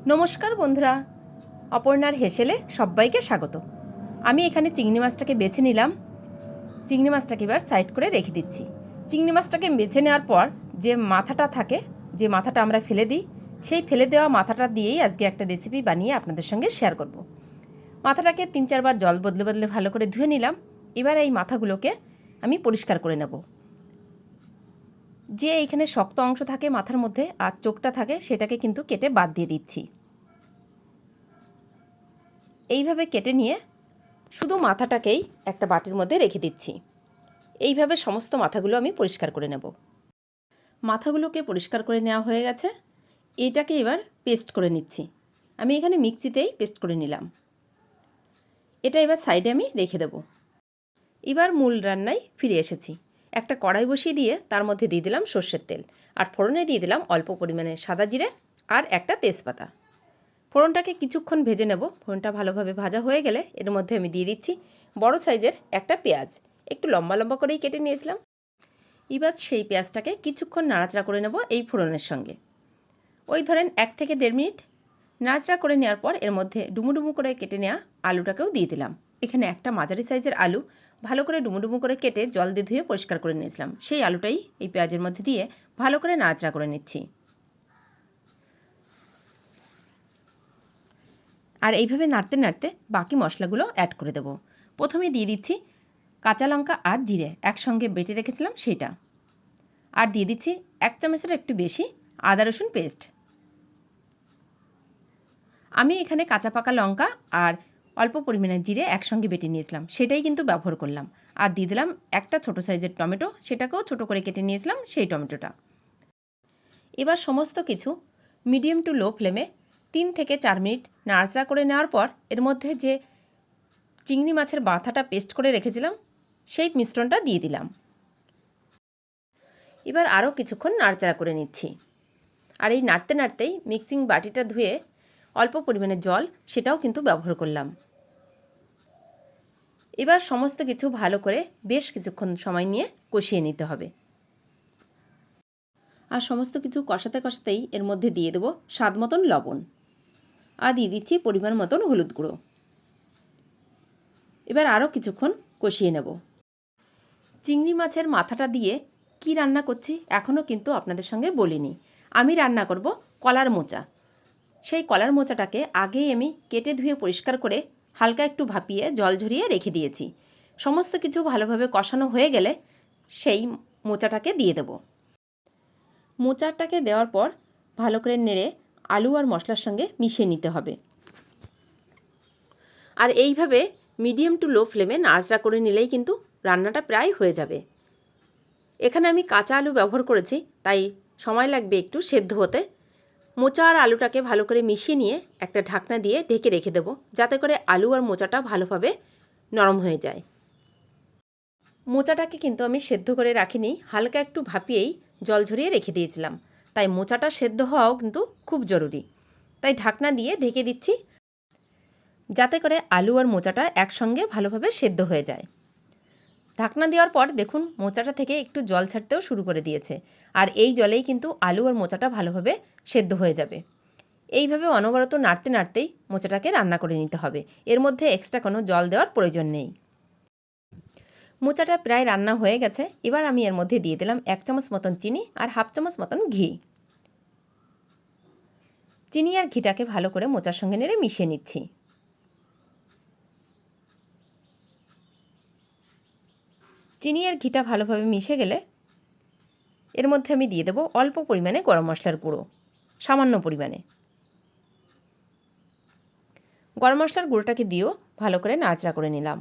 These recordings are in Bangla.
নমস্কার বন্ধুরা, অপর্ণার হেসেলে সবাইকে স্বাগত। আমি এখানে চিংড়ি মাছটাকে বেছে নিলাম। চিংড়ি মাছটাকে এবার সাইড করে রেখে দিচ্ছি। চিংড়ি মাছটাকে বেছে নেওয়ার পর যে মাথাটা থাকে, যে মাথাটা আমরা ফেলে দিই, সেই ফেলে দেওয়া মাথাটা দিয়েই আজকে একটা রেসিপি বানিয়ে আপনাদের সঙ্গে শেয়ার করব। মাথাটাকে 3-4 বার জল বদলে বদলে ভালো করে ধুয়ে নিলাম। এবার এই মাথাগুলোকে আমি পরিষ্কার করে নেব। যে এইখানে শক্ত অংশ থাকে মাথার মধ্যে আর চোখটা থাকে, সেটাকে কিন্তু কেটে বাদ দিয়ে দিচ্ছি। এইভাবে কেটে নিয়ে শুধু মাথাটাকেই একটা বাটির মধ্যে রেখে দিচ্ছি। এইভাবে সমস্ত মাথাগুলো আমি পরিষ্কার করে নেব। মাথাগুলোকে পরিষ্কার করে নেওয়া হয়ে গেছে। এইটাকে এবার পেস্ট করে নিচ্ছি। আমি এখানে মিক্সিতেই পেস্ট করে নিলাম। এটা এবার সাইডে আমি রেখে দেব। এবার মূল রান্নায় ফিরে এসেছি। একটা কড়াই বসিয়ে দিয়ে তার মধ্যে দিয়ে দিলাম সর্ষের তেল, আর ফোড়নে দিয়ে দিলাম অল্প পরিমাণে সাদা জিরে আর একটা তেজপাতা। ফোড়নটাকে কিছুক্ষণ ভেজে নেব। ফোড়নটা ভালোভাবে ভাজা হয়ে গেলে এর মধ্যে আমি দিয়ে দিচ্ছি বড় সাইজের একটা পেঁয়াজ, একটু লম্বা লম্বা করেই কেটে নিয়েছিলাম। এবার সেই পেঁয়াজটাকে কিছুক্ষণ নাড়াচাড়া করে নেব এই ফোড়নের সঙ্গে। ওই ধরেন 1 থেকে 1.5 মিনিট নাড়াচাড়া করে নেওয়ার পর এর মধ্যে ডুমু ডুমু করে কেটে নেওয়া আলুটাকেও দিয়ে দিলাম। এখানে একটা মাঝারি সাইজের আলু ভালো করে ডুমু ডুমু করে কেটে জল দিয়ে ধুয়ে পরিষ্কার করে নিয়েছিলাম। সেই আলুটাই এই পেঁয়াজের মধ্যে দিয়ে ভালো করে নাড়াচাড়া করে নিচ্ছি। আর এইভাবে নাড়তে নাড়তে বাকি মশলাগুলো অ্যাড করে দেব। প্রথমে দিয়ে দিচ্ছি কাঁচা লঙ্কা আর জিরে একসঙ্গে বেটে রেখেছিলাম সেইটা, আর দিয়ে দিচ্ছি 1 চামচের একটু বেশি আদা রসুন পেস্ট। আমি এখানে কাঁচা পাকা লঙ্কা আর অল্প পরিমাণে জিরে একসঙ্গে বেটে নিয়েছিলাম, সেটাই কিন্তু ব্যবহার করলাম। আর দিয়ে দিলাম একটা ছোটো সাইজের টমেটো, সেটাকেও ছোটো করে কেটে নিয়েছিলাম সেই টমেটোটা। এবার সমস্ত কিছু মিডিয়াম টু লো ফ্লেমে 3 থেকে 4 মিনিট নাড়াচাড়া করে নেওয়ার পর এর মধ্যে যে চিংড়ি মাছের মাথাটা পেস্ট করে রেখেছিলাম সেই মিশ্রণটা দিয়ে দিলাম। এবার আরও কিছুক্ষণ নাড়াচাড়া করে নিচ্ছি। আর এই নাড়তে নাড়তেই মিক্সিং বাটিটা ধুয়ে অল্প পরিমাণে জল সেটাও কিন্তু ব্যবহার করলাম। এবার সমস্ত কিছু ভালো করে বেশ কিছুক্ষণ সময় নিয়ে কষিয়ে নিতে হবে। আর সমস্ত কিছু কষাতে কষাতেই এর মধ্যে দিয়ে দেবো স্বাদ মতন লবণ, আর দিয়ে দিচ্ছি পরিমাণ মতন হলুদ গুঁড়ো। এবার আরও কিছুক্ষণ কষিয়ে নেব। চিংড়ি মাছের মাথাটা দিয়ে কি রান্না করছি এখনও কিন্তু আপনাদের সঙ্গে বলিনি। আমি রান্না করব কলার মোচা। সেই কলার মোচাটাকে আগেই আমি কেটে ধুয়ে পরিষ্কার করে হালকা একটু ভাপিয়ে জল ঝরিয়ে রেখে দিয়েছি। সমস্ত কিছু ভালোভাবে কষানো হয়ে গেলে সেই মোচাটাকে দিয়ে দেব। মোচাটাকে দেওয়ার পর ভালো করে নেড়ে আলু আর মশলার সঙ্গে মিশিয়ে নিতে হবে। আর এইভাবে মিডিয়াম টু লো ফ্লেমে নাড়াচাড়া করে নিলেই কিন্তু রান্নাটা প্রায় হয়ে যাবে। এখানে আমি কাঁচা আলু ব্যবহার করেছি, তাই সময় লাগবে একটু সেদ্ধ হতে। মোচা আর আলুটাকে ভালো করে মিশিয়ে নিয়ে একটা ঢাকনা দিয়ে ঢেকে রেখে দেবো, যাতে করে আলু আর মোচাটা ভালোভাবে নরম হয়ে যায়। মোচাটাকে কিন্তু আমি সেদ্ধ করে রাখিনি, হালকা একটু ভাপিয়েই জল ঝরিয়ে রেখে দিয়েছিলাম, তাই মোচাটা সেদ্ধ হওয়াও কিন্তু খুব জরুরি। তাই ঢাকনা দিয়ে ঢেকে দিচ্ছি, যাতে করে আলু আর মোচাটা একসঙ্গে ভালোভাবে সেদ্ধ হয়ে যায়। ঢাকনা দেওয়ার পর দেখুন মোচাটা থেকে একটু জল ছাড়তেও শুরু করে দিয়েছে, আর এই জলেই কিন্তু আলু আর মোচাটা ভালোভাবে সেদ্ধ হয়ে যাবে। এইভাবে অনবরত নাড়তে নাড়তেই মোচাটাকে রান্না করে নিতে হবে, এর মধ্যে এক্সট্রা কোনো জল দেওয়ার প্রয়োজন নেই। মোচাটা প্রায় রান্না হয়ে গেছে। এবার আমি এর মধ্যে দিয়ে দিলাম 1 চামচ মতন চিনি আর 1/2 চামচ মতন ঘি। চিনি আর ঘিটাকে ভালো করে মোচার সঙ্গে নেড়ে মিশিয়ে নিচ্ছি। চিনি আর ঘিটা ভালোভাবে মিশে গেলে এর মধ্যে আমি দিয়ে দেবো অল্প পরিমাণে গরম মশলার গুঁড়ো, সামান্য পরিমাণে। গরম মশলার গুঁড়োটাকে দিয়েও ভালো করে নাড়াচাড়া করে নিলাম।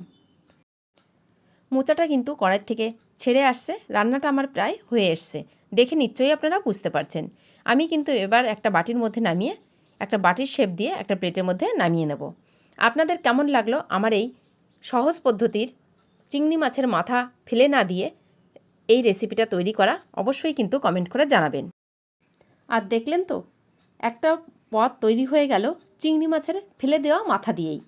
মোচাটা কিন্তু কড়াই থেকে ছেড়ে আসছে, রান্নাটা আমার প্রায় হয়ে এসছে। দেখে নিশ্চয়ই আপনারা বুঝতে পারছেন। আমি কিন্তু এবার একটা বাটির মধ্যে নামিয়ে একটা বাটির শেপ দিয়ে একটা প্লেটের মধ্যে নামিয়ে নেব। আপনাদের কেমন লাগলো আমার এই সহজ পদ্ধতির চিংড়ি মাছের মাথা ফেলে না দিয়ে এই রেসিপিটা তৈরি করা, অবশ্যই কিন্তু কমেন্ট করে জানাবেন। আর দেখলেন তো, একটা পদ তৈরি হয়ে গেল চিংড়ি মাছের ফেলে দেওয়া মাথা দিয়েই।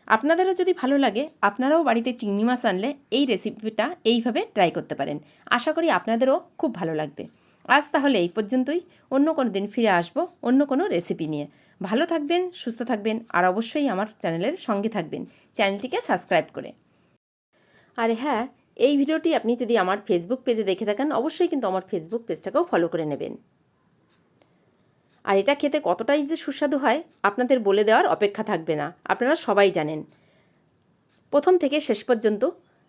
আপনাদেরও যদি ভালো লাগে, আপনারাও বাড়িতে চিংড়ি মাছ আনলে এই রেসিপিটা এইভাবে ট্রাই করতে পারেন। আশা করি আপনাদেরও খুব ভালো লাগবে। আজ তাহলে এই পর্যন্তই। অন্য কোনো দিন ফিরে আসব অন্য কোনো রেসিপি নিয়ে। ভালো থাকবেন, সুস্থ থাকবেন, আর অবশ্যই আমার চ্যানেলের সঙ্গে থাকবেন চ্যানেলটিকে সাবস্ক্রাইব করে। আর হ্যাঁ, এই ভিডিওটি আপনি যদি আমার ফেসবুক পেজে দেখে থাকেন অবশ্যই কিন্তু আমার ফেসবুক পেজটাকেও ফলো করে নেবেন। আর এটা খেতে কতটাই যে সুস্বাদু হয় আপনাদের বলে দেওয়ার অপেক্ষা থাকবে না, আপনারা সবাই জানেন। প্রথম থেকে শেষ পর্যন্ত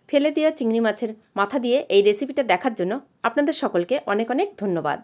ফেলে দেওয়া চিংড়ি মাছের মাথা দিয়ে এই রেসিপিটা দেখার জন্য আপনাদের সকলকে অনেক অনেক ধন্যবাদ।